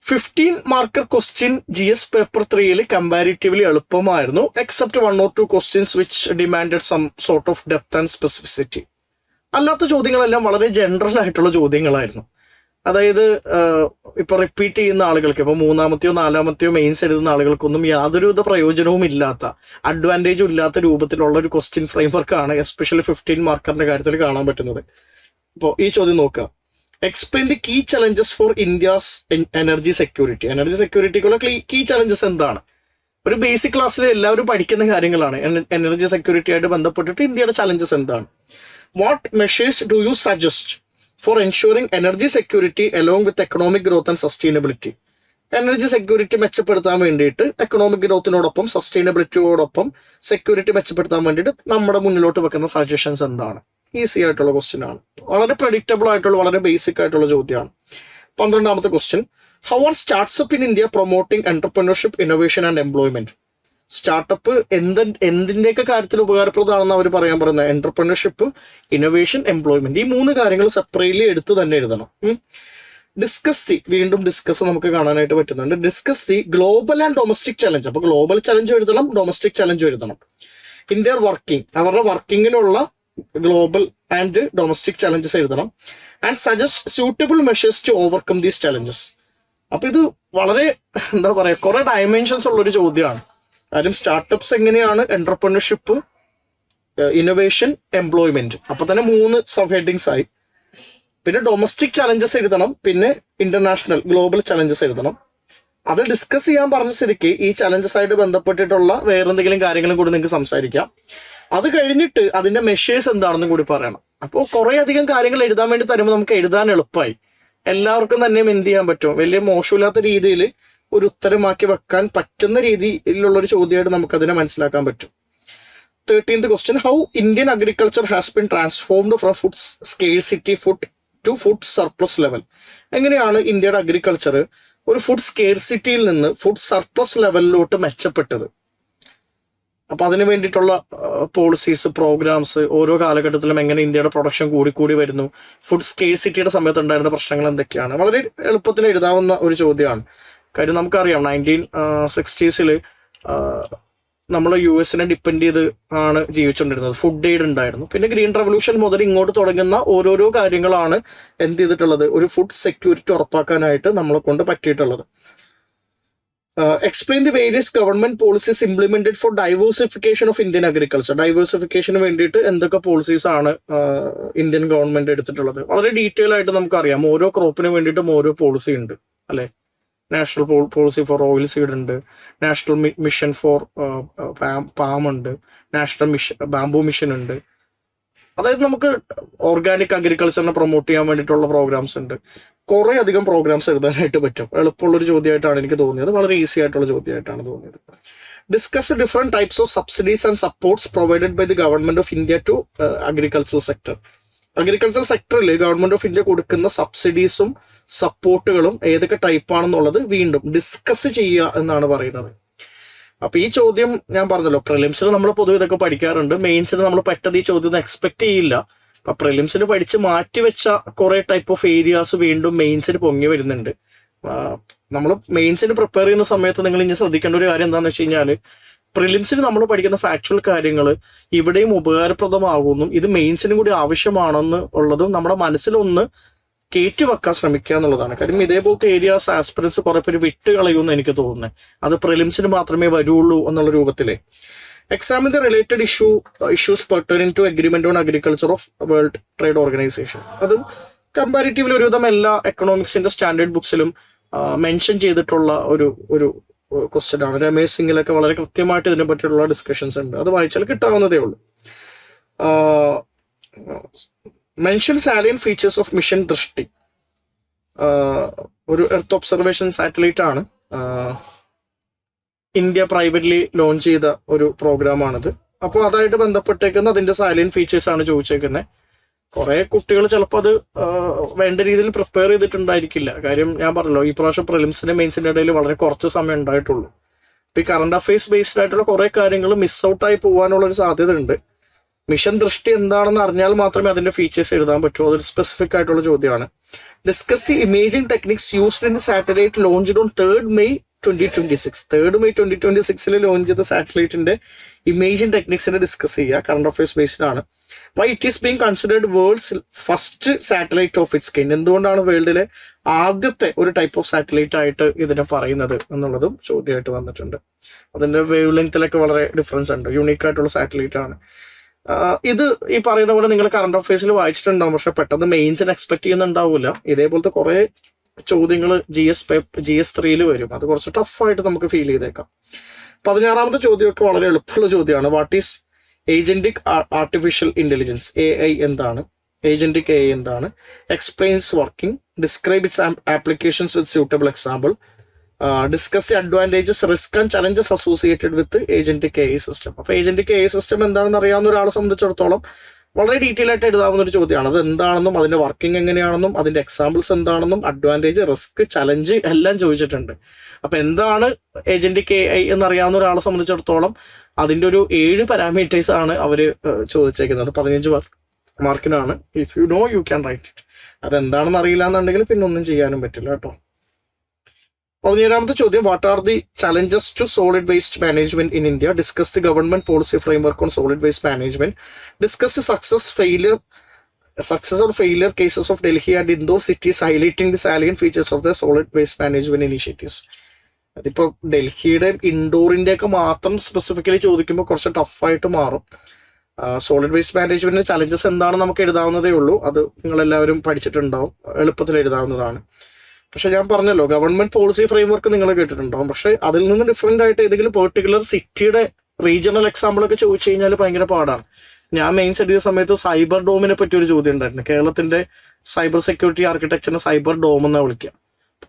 15 marker question GS paper 3 comparatively എളുപ്പമായിരുന്നു, except 1 or 2 questions which demanded some sort of depth and specificity. അല്ലാത്ത ചോദ്യങ്ങളെല്ലാം വളരെ ജനറൽ ആയിട്ടുള്ള ചോദ്യങ്ങളായിരുന്നു. അതായത് ഇപ്പൊ റിപ്പീറ്റ് ചെയ്യുന്ന ആളുകൾക്ക്, ഇപ്പൊ 3ാമത്തെയോ 4ാമത്തെയോ മെയിൻസ് എഴുതുന്ന ആളുകൾക്കൊന്നും യാതൊരുവിധ പ്രയോജനവും ഇല്ലാത്ത, അഡ്വാൻറ്റേജും ഇല്ലാത്ത രൂപത്തിലുള്ള ഒരു ക്വസ്റ്റ്യൻ ഫ്രെയിംവർക്കാണ് എസ്പെഷ്യലി 15 മാർക്കറിന്റെ കാര്യത്തിൽ കാണാൻ പറ്റുന്നത്. ഇപ്പോൾ ഈ ചോദ്യം നോക്കുക. Explain the key challenges for India's energy security. Energy സെക്യൂരിറ്റിക്കുള്ള കീ ചലഞ്ചസ് എന്താണ്? ഒരു ബേസിക് ക്ലാസ്സിൽ എല്ലാവരും പഠിക്കുന്ന കാര്യങ്ങളാണ്. എനർജി സെക്യൂരിറ്റി ആയിട്ട് ബന്ധപ്പെട്ടിട്ട് ഇന്ത്യയുടെ ചലഞ്ചസ് എന്താണ്? What measures do you suggest for ensuring energy security along with economic growth and sustainability? Energy security മെച്ചപ്പെടുത്താൻ വേണ്ടിയിട്ട് എക്കണോമിക് ഗ്രോത്തിനോടൊപ്പം സസ്റ്റൈനബിലിറ്റിയോടൊപ്പം സെക്യൂരിറ്റി മെച്ചപ്പെടുത്താൻ വേണ്ടിയിട്ട് നമ്മുടെ മുന്നിലോട്ട് വെക്കുന്ന സജഷൻസ് എന്താണ്? ഈസി ആയിട്ടുള്ള ക്വസ്റ്റ്യൻ ആണ്, വളരെ പ്രഡിക്റ്റബിൾ ആയിട്ടുള്ള, വളരെ ബേസിക് ആയിട്ടുള്ള ചോദ്യമാണ്. 12ാമത്തെ question. How are startup in India promoting entrepreneurship, innovation and employment? Startup എന്തിന്റെയൊക്കെ കാര്യത്തിൽ ഉപകാരപ്രദമാണെന്ന് അവർ പറയാൻ പറയുന്നത് എന്റർപ്രണർഷിപ്പ്, ഇന്നോവേഷൻ, എംപ്ലോയ്മെന്റ്. ഈ 3 കാര്യങ്ങൾ സെപ്പറേറ്റ്ലി എടുത്ത് തന്നെ എഴുതണം. ഡിസ്കസ് ദി, വീണ്ടും ഡിസ്കസ് നമുക്ക് കാണാനായിട്ട് പറ്റുന്നുണ്ട്. Discuss the global and domestic challenge. അപ്പൊ ഗ്ലോബൽ ചലഞ്ച് എഴുതണം, ഡൊമസ്റ്റിക് ചലഞ്ച് എഴുതണം. ഇൻ ദിയർ വർക്കിംഗ്, അവരുടെ വർക്കിങ്ങിലുള്ള ഗ്ലോബൽ ആൻഡ് ഡൊമസ്റ്റിക് ചലഞ്ചസ് എഴുതണം. And suggest suitable measures to overcome these challenges. അപ്പൊ ഇത് വളരെ എന്താ പറയാ, കുറെ ഡയമെൻഷൻസ് ഉള്ളൊരു ചോദ്യമാണ്. കാര്യം സ്റ്റാർട്ടപ്സ് എങ്ങനെയാണ്, എന്റർപ്രണർഷിപ്പ്, ഇന്നോവേഷൻ, എംപ്ലോയ്മെന്റ്. അപ്പൊ തന്നെ 3 സബ് ഹെഡിങ്സ് ആയി. പിന്നെ ഡൊമസ്റ്റിക് ചലഞ്ചസ് എഴുതണം, പിന്നെ ഇന്റർനാഷണൽ ഗ്ലോബൽ ചലഞ്ചസ് എഴുതണം. അത് ഡിസ്കസ് ചെയ്യാൻ പറഞ്ഞ സ്ഥിതിക്ക് ഈ ചലഞ്ചസ് ആയിട്ട് ബന്ധപ്പെട്ടിട്ടുള്ള വേറെന്തെങ്കിലും കാര്യങ്ങളും കൂടി നിങ്ങൾക്ക് സംസാരിക്കാം. അത് കഴിഞ്ഞിട്ട് അതിന്റെ മെഷേഴ്സ് എന്താണെന്നും കൂടി പറയണം. അപ്പോൾ കുറെ അധികം കാര്യങ്ങൾ എഴുതാൻ വേണ്ടി തരുമ്പോൾ നമുക്ക് എഴുതാൻ എളുപ്പമായി. എല്ലാവർക്കും തന്നെ എന്ത് ചെയ്യാൻ പറ്റും, വലിയ മോശമില്ലാത്ത രീതിയിൽ ഒരു ഉത്തരമാക്കി വെക്കാൻ പറ്റുന്ന രീതിയിലുള്ള ഒരു ചോദ്യമായിട്ട് നമുക്ക് അതിനെ മനസ്സിലാക്കാൻ പറ്റും. 13th question. How Indian agriculture has been transformed from food scarcity, food to food surplus level. എങ്ങനെയാണ് ഇന്ത്യയുടെ അഗ്രികൾച്ചർ ഒരു ഫുഡ് സ്കേർസിറ്റിയിൽ നിന്ന് ഫുഡ് സർപ്ലസ് ലെവലിലോട്ട് മെച്ചപ്പെട്ടത്? അപ്പൊ അതിന് വേണ്ടിയിട്ടുള്ള പോളിസീസ്, പ്രോഗ്രാംസ്, ഓരോ കാലഘട്ടത്തിലും എങ്ങനെ ഇന്ത്യയുടെ പ്രൊഡക്ഷൻ കൂടി വരുന്നു, ഫുഡ് സ്കേർസിറ്റിയുടെ സമയത്ത് ഉണ്ടായിരുന്ന പ്രശ്നങ്ങൾ എന്തൊക്കെയാണ്, വളരെ എളുപ്പത്തിൽ എഴുതാവുന്ന ഒരു ചോദ്യമാണ്. കാര്യം നമുക്കറിയാം 1960s നമ്മൾ US ഡിപ്പെൻഡ് ചെയ്ത് ആണ് ജീവിച്ചുകൊണ്ടിരുന്നത്. ഫുഡ് എയ്ഡ് ഉണ്ടായിരുന്നു. പിന്നെ ഗ്രീൻ റവല്യൂഷൻ മുതൽ ഇങ്ങോട്ട് തുടങ്ങുന്ന ഓരോരോ കാര്യങ്ങളാണ് എന്ത് ചെയ്തിട്ടുള്ളത്, ഒരു ഫുഡ് സെക്യൂരിറ്റി ഉറപ്പാക്കാനായിട്ട് നമ്മളെ കൊണ്ട് പറ്റിയിട്ടുള്ളത്. Explain the various government policies implemented for diversification of Indian agriculture. ഡൈവേഴ്സിഫിക്കേഷന് വേണ്ടിയിട്ട് എന്തൊക്കെ പോളിസീസ് ആണ് ഇന്ത്യൻ ഗവൺമെന്റ് എടുത്തിട്ടുള്ളത്? വളരെ ഡീറ്റെയിൽ ആയിട്ട് നമുക്കറിയാം. ഓരോ ക്രോപ്പിന് വേണ്ടിയിട്ടും ഓരോ പോളിസി ഉണ്ട്, അല്ലെ? National policy four oil seed ഉണ്ട്, നാഷണൽ മിഷൻ ഫോർ പാം ഉണ്ട്, നാഷണൽ ബാംബു മിഷൻ ഉണ്ട്. അതായത് നമുക്ക് ഓർഗാനിക് അഗ്രികൾച്ചറിനെ പ്രൊമോട്ട് ചെയ്യാൻ വേണ്ടിയിട്ടുള്ള പ്രോഗ്രാംസ് ഉണ്ട്. കുറെ അധികം പ്രോഗ്രാംസ് എഴുതാനായിട്ട് പറ്റും. എളുപ്പമുള്ളൊരു ചോദ്യമായിട്ടാണ് എനിക്ക് തോന്നിയത്. വളരെ ഈസി ആയിട്ടുള്ള ചോദ്യമായിട്ടാണ് തോന്നിയത്. Discuss different types of subsidies and supports provided by the government of India to agriculture sector. Agriculture സെക്ടറിൽ ഗവൺമെന്റ് ഓഫ് ഇന്ത്യ കൊടുക്കുന്ന സബ്സിഡീസും സപ്പോർട്ടുകളും ഏതൊക്കെ ടൈപ്പാണെന്നുള്ളത് വീണ്ടും ഡിസ്കസ് ചെയ്യുക എന്നാണ് പറയുന്നത്. അപ്പൊ ഈ ചോദ്യം ഞാൻ പറഞ്ഞല്ലോ, പ്രിലിംസിന് നമ്മൾ പൊതുവെ ഇതൊക്കെ പഠിക്കാറുണ്ട്. മെയിൻസിന് നമ്മൾ പെട്ടെന്ന് ഈ ചോദ്യം ഒന്നും എക്സ്പെക്ട് ചെയ്യില്ല. അപ്പൊ പ്രിലിംസിന് പഠിച്ച് മാറ്റിവെച്ച കുറെ ടൈപ്പ് ഓഫ് ഏരിയാസ് വീണ്ടും മെയിൻസിന് പൊങ്ങി വരുന്നുണ്ട്. നമ്മൾ മെയിൻസിന് പ്രിപ്പയർ ചെയ്യുന്ന സമയത്ത് നിങ്ങൾ ഇനി ശ്രദ്ധിക്കേണ്ട ഒരു കാര്യം എന്താണെന്ന് വെച്ച് കഴിഞ്ഞാൽ, പ്രിലിംസിന് നമ്മൾ പഠിക്കുന്ന ഫാക്ച്വൽ കാര്യങ്ങൾ ഇവിടെയും ഉപകാരപ്രദമാകുന്നു, ഇത് മെയിൻസിനും കൂടി ആവശ്യമാണെന്ന് ഉള്ളതും നമ്മുടെ മനസ്സിലൊന്ന് കയറ്റിവെക്കാൻ ശ്രമിക്കുക എന്നുള്ളതാണ്. കാര്യം ഇതേപോലത്തെ ഏരിയാസ് ആസ്പിറൻസ് കുറെ പേര് വിട്ട് കളയുമെന്ന് എനിക്ക് തോന്നുന്നത്. അത് പ്രിലിംസിന് മാത്രമേ വരുള്ളൂ എന്നുള്ള രൂപത്തിലെ. Examine the related issues pertaining to agreement on agriculture of world trade organisation. അതും കമ്പാരിറ്റീവ്ലി ഒരുവിധം എല്ലാ എക്കണോമിക്സിന്റെ സ്റ്റാൻഡേർഡ് ബുക്സിലും മെൻഷൻ ചെയ്തിട്ടുള്ള ഒരു ക്വസ്റ്റ്യൻ ആണ്. രമേശ് സിംഗിലൊക്കെ വളരെ കൃത്യമായിട്ട് ഇതിനെ പറ്റിയുള്ള ഡിസ്കഷൻസ് ഉണ്ട്. അത് വായിച്ചാൽ കിട്ടാവുന്നതേ ഉള്ളൂ. Mention salient features of mission ദൃഷ്ടി. ഒരു എർത്ത് ഒബ്സർവേഷൻ സാറ്റലൈറ്റ് ആണ്. ഇന്ത്യ പ്രൈവറ്റ്ലി ലോഞ്ച് ചെയ്ത ഒരു പ്രോഗ്രാമാണിത്. അപ്പോൾ അതായിട്ട് ബന്ധപ്പെട്ടേക്കുന്ന അതിന്റെ സാലിയൻ ഫീച്ചേഴ്സ് ആണ് ചോദിച്ചേക്കുന്നത്. കുറെ കുട്ടികൾ ചിലപ്പോൾ അത് വേണ്ട രീതിയിൽ പ്രിപ്പയർ ചെയ്തിട്ടുണ്ടായിരിക്കില്ല. കാര്യം ഞാൻ പറഞ്ഞല്ലോ, ഈ പ്രാവശ്യം പ്രിലിംസിന്റെ മെയിൻസിന്റെ ഇടയിൽ വളരെ കുറച്ച് സമയം ഉണ്ടായിട്ടുള്ളൂ. ഇപ്പൊ ഈ കറണ്ട് അഫയേഴ്സ് ബേസ്ഡ് ആയിട്ടുള്ള കുറെ കാര്യങ്ങൾ മിസ് ഔട്ടായി പോകാനുള്ള ഒരു സാധ്യത ഉണ്ട്. മിഷൻ ദൃഷ്ടി എന്താണെന്ന് അറിഞ്ഞാൽ മാത്രമേ അതിന്റെ ഫീച്ചേഴ്സ് എഴുതാൻ പറ്റൂ. അതൊരു സ്പെസിഫിക് ആയിട്ടുള്ള ചോദ്യമാണ്. Discuss the imaging techniques used in the satellite launched on 3rd May 2026. 3rd May 2026 launch ചെയ്ത സാറ്റലൈറ്റിന്റെ ഇമേജിംഗ് ടെക്നിക്സിനെ ഡിസ്കസ് ചെയ്യുക. കറണ്ട് അഫയേഴ്സ് ബേസ്ഡ് ആണ്. Why it is being considered world's first satellite of its kind. എന്തുകൊണ്ടാണ് വേൾഡിലെ ആദ്യത്തെ ഒരു type of satellite ആയിട്ട് ഇതിനെ പറയുന്നത് എന്നുള്ളതും ചോദ്യമായിട്ട് വന്നിട്ടുണ്ട്. അതിന്റെ വേവ് ലെങ്തിലൊക്കെ വളരെ ഡിഫറൻസ് ഉണ്ട്. യൂണീക്ക് ആയിട്ടുള്ള സാറ്റലൈറ്റ് ആണ് ഇത്. ഈ പറയുന്ന പോലെ നിങ്ങൾ കറണ്ട് അഫയേഴ്സിൽ വായിച്ചിട്ടുണ്ടാവും, പക്ഷെ പെട്ടെന്ന് മെയിൻസിന് എക്സ്പെക്ട് ചെയ്യുന്നുണ്ടാവില്ല. ഇതേപോലത്തെ കുറെ ചോദ്യങ്ങൾ GS 3 വരും. അത് കുറച്ച് ടഫായിട്ട് നമുക്ക് ഫീൽ ചെയ്തേക്കാം. 16ാമത്തെ ചോദ്യമൊക്കെ വളരെ എളുപ്പമുള്ള ചോദ്യമാണ്. What is agentic artificial intelligence? AI എന്താണ്? ഏജന്റിക് AI എന്താണ്? Explains working. Describe its applications with suitable example. Discuss the advantages, risk and challenges associated with agentic AI system. അപ്പൊ ഏജന്റിക് AI സിസ്റ്റം എന്താണെന്ന് അറിയാവുന്ന ഒരാളെ സംബന്ധിച്ചിടത്തോളം വളരെ ഡീറ്റെയിൽ ആയിട്ട് എഴുതാവുന്ന ഒരു ചോദ്യമാണ്. അത് എന്താണെന്നും അതിന്റെ വർക്കിംഗ് എങ്ങനെയാണെന്നും അതിന്റെ എക്സാമ്പിൾസ് എന്താണെന്നും അഡ്വാൻറ്റേജ്, റിസ്ക്, ചലഞ്ച് എല്ലാം ചോദിച്ചിട്ടുണ്ട്. അപ്പൊ എന്താണ് ഏജന്റിക് AI എന്നറിയാവുന്ന ഒരാളെ സംബന്ധിച്ചിടത്തോളം അതിന്റെ ഒരു 7 പാരാമീറ്റേഴ്സ് ആണ് അവര് ചോദിച്ചേക്കുന്നത്. 15 മാർക്കിനാണ്. If you know you can write it. അതെന്താണെന്ന് അറിയില്ല എന്നുണ്ടെങ്കിൽ പിന്നെ ഒന്നും ചെയ്യാനും പറ്റില്ല കേട്ടോ. 17ാമത്തെ ചോദ്യം. What are the challenges to solid waste management in India? Discuss the government policy framework on solid waste management. Discuss the success or failure cases of Delhi and Indore cities highlighting the salient features of the solid waste management initiatives. അതിപ്പോ ഡൽഹിയുടെയും ഇൻഡോറിന്റെ ഒക്കെ മാത്രം specifically ചോദിക്കുമ്പോൾ കുറച്ച് ടഫായിട്ട് മാറും. Solid waste മാനേജ്മെന്റിന്റെ challenges എന്താണെന്ന് നമുക്ക് എഴുതാവുന്നതേ ഉള്ളൂ. അത് നിങ്ങൾ എല്ലാവരും പഠിച്ചിട്ടുണ്ടാവും, എളുപ്പത്തിൽ എഴുതാവുന്നതാണ്. പക്ഷെ ഞാൻ പറഞ്ഞല്ലോ, ഗവൺമെന്റ് പോളിസി ഫ്രെയിംവർക്ക് നിങ്ങൾ കേട്ടിട്ടുണ്ടാവും. പക്ഷെ അതിൽ നിന്ന് ഡിഫറെന്റ് ആയിട്ട് ഏതെങ്കിലും പെർട്ടിക്കുലർ സിറ്റിയുടെ റീജിയണൽ എക്സാമ്പിൾ ഒക്കെ ചോദിച്ചു കഴിഞ്ഞാൽ ഭയങ്കര പാടാണ്. ഞാൻ മെയിൻസ് എഴുതിയ സമയത്ത് സൈബർ ഡോമിനെ പറ്റി ഒരു ചോദ്യം ഉണ്ടായിരുന്നു. കേരളത്തിന്റെ സൈബർ സെക്യൂരിറ്റി ആർക്കിടെക്ചറിനെ സൈബർ ഡോം എന്നാ വിളിക്കുക.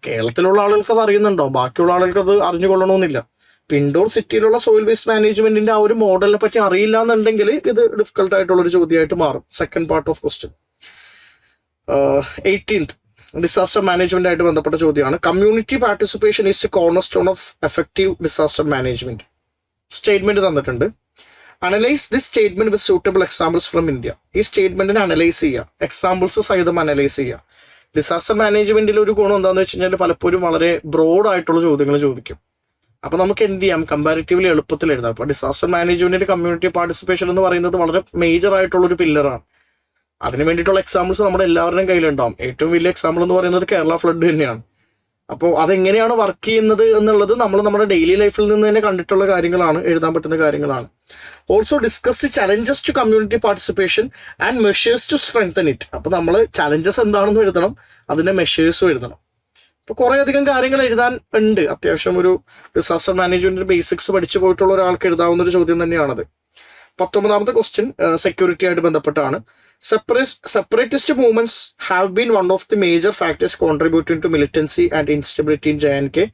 കേരളത്തിലുള്ള ആളുകൾക്ക് അത് അറിയുന്നുണ്ടോ, ബാക്കിയുള്ള ആളുകൾക്ക് അത് അറിഞ്ഞുകൊള്ളണമെന്നില്ല. ഇൻഡോർ സിറ്റിയിലുള്ള സോയിൽ വേസ്റ്റ് മാനേജ്മെന്റിന്റെ ആ ഒരു മോഡലിനെ പറ്റി അറിയില്ല എന്നുണ്ടെങ്കിൽ ഇത് ഡിഫിക്കൽട്ട് ആയിട്ടുള്ള ഒരു ചോദ്യമായിട്ട് മാറും. Second part of question. 18th disaster management ആയിട്ട് ബന്ധപ്പെട്ട ചോദ്യമാണ്. Community participation is a corner stone of effective disaster management. Statement തന്നിട്ടുണ്ട്. Analyse this statement with suitable examples from India. ഈ സ്റ്റേറ്റ്മെന്റിനെ അനലൈസ് ചെയ്യുക, എക്സാമ്പിൾസ് സഹിതം അനലൈസ് ചെയ്യുക. ഡിസാസ്റ്റർ മാനേജ്മെന്റിൽ ഒരു ഗുണം എന്താണെന്ന് വെച്ച് കഴിഞ്ഞാൽ പലപ്പോഴും വളരെ ബ്രോഡ് ആയിട്ടുള്ള ചോദ്യങ്ങൾ ചോദിക്കും. അപ്പൊ നമുക്ക് എന്ത് ചെയ്യാം, കമ്പാരിറ്റീവ്ലി എളുപ്പത്തിൽ എഴുതാം. അപ്പൊ ഡിസാസ്റ്റർ മാനേജ്മെന്റിന്റെ കമ്മ്യൂണിറ്റി പാർട്ടിസിപ്പേഷൻ എന്ന് പറയുന്നത് വളരെ മേജർ ആയിട്ടുള്ള ഒരു പില്ലറാണ്. അതിന് വേണ്ടിയിട്ടുള്ള എക്സാമ്പിൾസ് നമ്മുടെ എല്ലാവരുടെയും കയ്യിലുണ്ടാവും. ഏറ്റവും വലിയ എക്സാമ്പിൾ എന്ന് പറയുന്നത് കേരള ഫ്ലഡ് തന്നെയാണ്. അപ്പോൾ അതെങ്ങനെയാണ് വർക്ക് ചെയ്യുന്നത് എന്നുള്ളത് നമ്മൾ നമ്മുടെ ഡെയിലി ലൈഫിൽ നിന്ന് തന്നെ കണ്ടിട്ടുള്ള കാര്യങ്ങളാണ്, എഴുതാൻ പറ്റുന്ന കാര്യങ്ങളാണ്. Also discuss the challenges to community participation and measures to strengthen it. അപ്പൊ നമ്മൾ ചലഞ്ചസ് എന്താണെന്ന് എഴുതണം, അതിന്റെ മെഷേഴ്സും എഴുതണം. അപ്പൊ കുറെ അധികം കാര്യങ്ങൾ എഴുതാൻ ഉണ്ട്. അത്യാവശ്യം ഒരു ഡിസാസ്റ്റർ മാനേജ്മെന്റ് ബേസിക്സ് പഠിച്ചു പോയിട്ടുള്ള ഒരാൾക്ക് എഴുതാവുന്ന ഒരു ചോദ്യം തന്നെയാണത്. 19ാമത്തെ ക്വസ്റ്റ്യൻ സെക്യൂരിറ്റി ആയിട്ട് ബന്ധപ്പെട്ടാണ്. Separatist movements have been one of the major factors contributing to militancy and instability in J&K.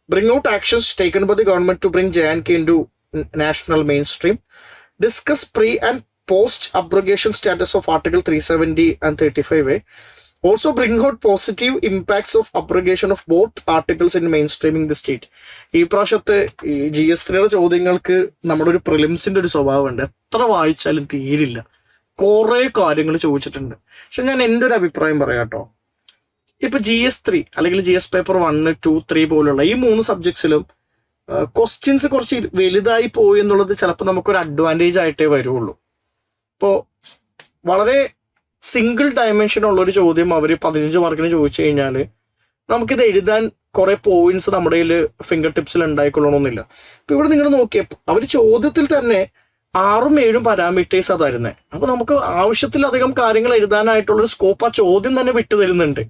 Bring out actions taken by the government to bring J&K into national mainstream. Discuss pre- and post-abrogation status of Article 370 and 35A. Also bring out positive impacts of abrogation of both articles in mainstreaming the state. ഈ പ്രാവശ്യത്തെ ഈ GS3 ചോദ്യങ്ങൾക്ക് നമ്മുടെ ഒരു പ്രിലിംസിന്റെ ഒരു സ്വഭാവമുണ്ട്. എത്ര വായിച്ചാലും തീരില്ല, കുറെ കാര്യങ്ങൾ ചോദിച്ചിട്ടുണ്ട്. പക്ഷെ ഞാൻ എൻ്റെ ഒരു അഭിപ്രായം പറയാം കേട്ടോ. ഇപ്പൊ GS3 അല്ലെങ്കിൽ GS പേപ്പർ 1, 2, 3 പോലുള്ള ഈ 3 സബ്ജക്ട്സിലും ക്വസ്റ്റ്യൻസ് കുറച്ച് വലുതായി പോയി എന്നുള്ളത് ചിലപ്പോൾ നമുക്കൊരു അഡ്വാൻറ്റേജ് ആയിട്ടേ വരുള്ളൂ. ഇപ്പോൾ വളരെ സിംഗിൾ ഡയമെൻഷൻ ഉള്ള ഒരു ചോദ്യം അവർ 15 മാർക്കിന് ചോദിച്ചു കഴിഞ്ഞാൽ നമുക്കിത് എഴുതാൻ കുറെ പോയിന്റ്സ് നമ്മുടെ കയ്യിൽ ഫിംഗർ ടിപ്സിൽ ഉണ്ടായിക്കൊള്ളണമെന്നില്ല. ഇപ്പൊ ഇവിടെ നിങ്ങൾ നോക്കിയപ്പോൾ അവർ ചോദ്യത്തിൽ തന്നെ 6ഉം 7ഉം പാരാമീറ്റേഴ്സ് അതായിരുന്നേ. അപ്പൊ നമുക്ക് ആവശ്യത്തിലധികം കാര്യങ്ങൾ എഴുതാനായിട്ടുള്ളൊരു സ്കോപ്പ് ആ ചോദ്യം തന്നെ വിട്ടു തരുന്നുണ്ട്,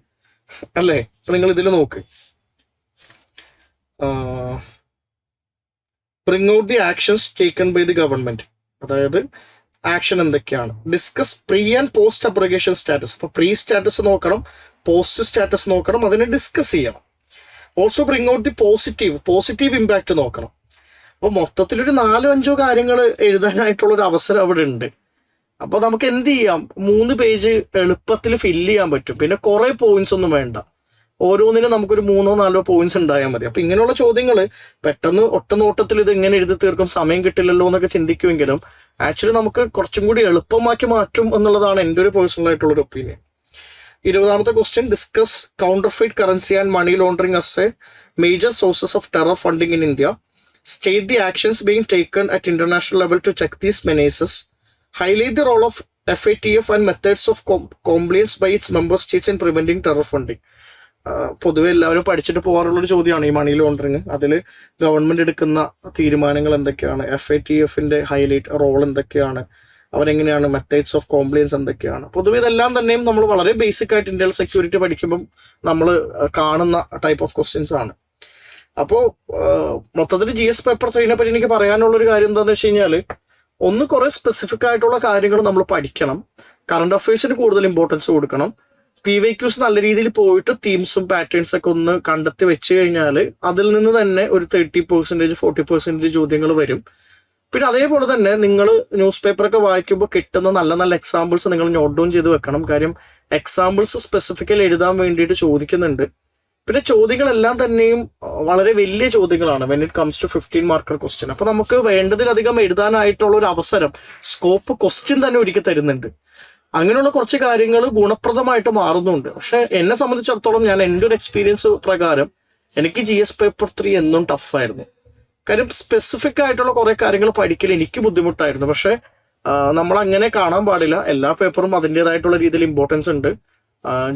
അല്ലേ? അപ്പൊ നിങ്ങൾ ഇതിൽ നോക്ക്. Bring out the actions taken by the government. അതായത് ആക്ഷൻ എന്തൊക്കെയാണ്. Discuss pre and post abrogation status. അപ്പൊ പ്രീ സ്റ്റാറ്റസ് നോക്കണം, പോസ്റ്റ് സ്റ്റാറ്റസ് നോക്കണം, അതിനെ ഡിസ്കസ് ചെയ്യണം. Also bring out the positive impact നോക്കണം. അപ്പൊ മൊത്തത്തിലൊരു 4-5 കാര്യങ്ങൾ എഴുതാനായിട്ടുള്ള ഒരു അവസരം അവിടെ ഉണ്ട്. അപ്പൊ നമുക്ക് എന്ത് ചെയ്യാം, 3 പേജ് എളുപ്പത്തിൽ ഫില്ല് ചെയ്യാൻ പറ്റും. പിന്നെ കുറെ പോയിന്റ്സ് ഒന്നും വേണ്ട, ഓരോന്നിനും നമുക്കൊരു 3-4 പോയിന്റ്സ് ഉണ്ടായാൽ മതി. അപ്പൊ ഇങ്ങനെയുള്ള ചോദ്യങ്ങൾ പെട്ടെന്ന് ഒറ്റ നോട്ടത്തിൽ ഇത് എങ്ങനെ എഴുതി തീർക്കും, സമയം കിട്ടില്ലല്ലോ എന്നൊക്കെ ചിന്തിക്കുമെങ്കിലും ആക്ച്വലി നമുക്ക് കുറച്ചും കൂടി എളുപ്പമാക്കി മാറ്റും എന്നുള്ളതാണ് എൻ്റെ ഒരു പേഴ്സണൽ ആയിട്ടുള്ള ഒരു ഒപ്പീനിയൻ. 20ാമത്തെ question discuss counterfeit currency and money laundering as a major sources of terror funding in India. State the actions being taken at international level to check these menaces. Highlight the role of FATF and methods of compliance by its member states in preventing terror funding. പൊതുവെ എല്ലാവരും പഠിച്ചിട്ട് പോകാറുള്ളൊരു ചോദ്യമാണ് ഈ money laundering. അതിൽ government എടുക്കുന്ന തീരുമാനങ്ങൾ എന്തൊക്കെയാണ്, FATFന്റെ highlight role എന്തൊക്കെയാണ്, അവരെങ്ങനെയാണ്, മെത്തേഡ്സ് ഓഫ് കോംപ്ലിയൻസ് എന്തൊക്കെയാണ്. പൊതുവെ ഇതെല്ലാം തന്നെയും നമ്മൾ വളരെ ബേസിക് ആയിട്ട് ഇന്ത്യൻ സെക്യൂരിറ്റി പഠിക്കുമ്പം നമ്മൾ കാണുന്ന ടൈപ്പ് ഓഫ് ക്വസ്റ്റ്യൻസ് ആണ്. അപ്പോൾ മൊത്തത്തിൽ GS പേപ്പർ 3നെ പറ്റി എനിക്ക് പറയാനുള്ള ഒരു കാര്യം എന്താണെന്ന് വെച്ച് കഴിഞ്ഞാൽ, ഒന്ന് കുറെ സ്പെസിഫിക് ആയിട്ടുള്ള കാര്യങ്ങൾ നമ്മൾ പഠിക്കണം, കറണ്ട് അഫയേഴ്സിന് കൂടുതൽ ഇമ്പോർട്ടൻസ് കൊടുക്കണം, PYQs നല്ല രീതിയിൽ പോയിട്ട് തീംസും പാറ്റേൺസ് ഒക്കെ ഒന്ന് കണ്ടെത്തി വെച്ച് കഴിഞ്ഞാൽ അതിൽ നിന്ന് തന്നെ ഒരു 30%, 40% ചോദ്യങ്ങൾ വരും. പിന്നെ അതേപോലെ തന്നെ നിങ്ങൾ ന്യൂസ് പേപ്പറൊക്കെ വായിക്കുമ്പോൾ കിട്ടുന്ന നല്ല നല്ല എക്സാമ്പിൾസ് നിങ്ങൾ നോട്ട് ഡൗൺ ചെയ്ത് വെക്കണം. കാര്യം എക്സാമ്പിൾസ് സ്പെസിഫിക്കലി എഴുതാൻ വേണ്ടിയിട്ട് ചോദിക്കുന്നുണ്ട്. പിന്നെ ചോദ്യങ്ങളെല്ലാം തന്നെയും വളരെ വലിയ ചോദ്യങ്ങളാണ് when it comes to 15 marker question. അപ്പൊ നമുക്ക് വേണ്ടതിലധികം എഴുതാനായിട്ടുള്ള ഒരു അവസരം, സ്കോപ്പ് ക്വസ്റ്റ്യൻ തന്നെ ഒരുക്കി തരുന്നുണ്ട്. അങ്ങനെയുള്ള കുറച്ച് കാര്യങ്ങൾ ഗുണപ്രദമായിട്ട് മാറുന്നുണ്ട്. പക്ഷെ എന്നെ സംബന്ധിച്ചിടത്തോളം, ഞാൻ എൻ്റെ ഒരു എക്സ്പീരിയൻസ് പ്രകാരം എനിക്ക് GS പേപ്പർ 3 എന്നും ടഫായിരുന്നു. കാര്യം സ്പെസിഫിക് ആയിട്ടുള്ള കുറെ കാര്യങ്ങൾ പഠിക്കൽ എനിക്ക് ബുദ്ധിമുട്ടായിരുന്നു. പക്ഷെ നമ്മൾ അങ്ങനെ കാണാൻ പാടില്ല. എല്ലാ പേപ്പറും അതിൻ്റെതായിട്ടുള്ള രീതിയിൽ ഇമ്പോർട്ടൻസ് ഉണ്ട്.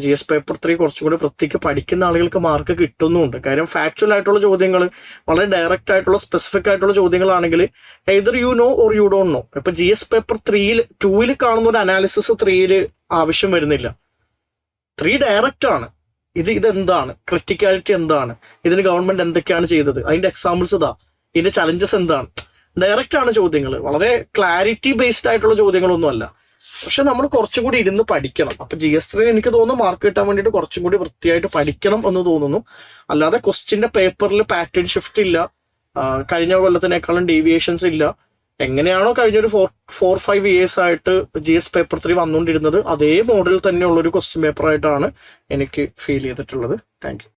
GS പേപ്പർ 3 കുറച്ചും കൂടി വൃത്തിക്ക് പഠിക്കുന്ന ആളുകൾക്ക് മാർക്ക് കിട്ടുന്നുമുണ്ട്. കാര്യം ഫാക്ച്വൽ ആയിട്ടുള്ള ചോദ്യങ്ങൾ, വളരെ ഡയറക്റ്റ് ആയിട്ടുള്ള സ്പെസിഫിക് ആയിട്ടുള്ള ചോദ്യങ്ങളാണെങ്കിൽ either you know or you don't know. ഇപ്പൊ GS പേപ്പർ 2 കാണുന്ന ഒരു അനാലിസിസ് 3 ആവശ്യം വരുന്നില്ല. 3 ഡയറക്റ്റ് ആണ്. ഇതെന്താണ്, ക്രിറ്റിക്കാലിറ്റി എന്താണ്, ഇതിന് ഗവൺമെന്റ് എന്തൊക്കെയാണ് ചെയ്തത്, അതിന്റെ എക്സാമ്പിൾസ് ഇതാ, ഇതിന്റെ ചലഞ്ചസ് എന്താണ്, ഡയറക്റ്റ് ആണ് ചോദ്യങ്ങൾ. വളരെ ക്ലാരിറ്റി ബേസ്ഡ് ആയിട്ടുള്ള ചോദ്യങ്ങളൊന്നും അല്ല. പക്ഷെ നമ്മൾ കുറച്ചും കൂടി ഇരുന്ന് പഠിക്കണം. അപ്പൊ GS3 എനിക്ക് തോന്നുന്നു മാർക്ക് കിട്ടാൻ വേണ്ടിയിട്ട് കുറച്ചും കൂടി വൃത്തിയായിട്ട് പഠിക്കണം എന്ന് തോന്നുന്നു. അല്ലാതെ ക്വസ്റ്റ്യന്റെ പേപ്പറിൽ പാറ്റേൺ ഷിഫ്റ്റ് ഇല്ല, കഴിഞ്ഞ കൊല്ലത്തിനേക്കാളും ഡീവിയേഷൻസ് ഇല്ല. എങ്ങനെയാണോ കഴിഞ്ഞൊരു 4-5 ഇയേഴ്സ് ആയിട്ട് GS പേപ്പർ 3 വന്നുകൊണ്ടിരുന്നത്, അതേ മോഡൽ തന്നെയുള്ള ഒരു ക്വസ്റ്റ്യൻ പേപ്പർ ആയിട്ടാണ് എനിക്ക് ഫീൽ ചെയ്തിട്ടുള്ളത്. Thank you.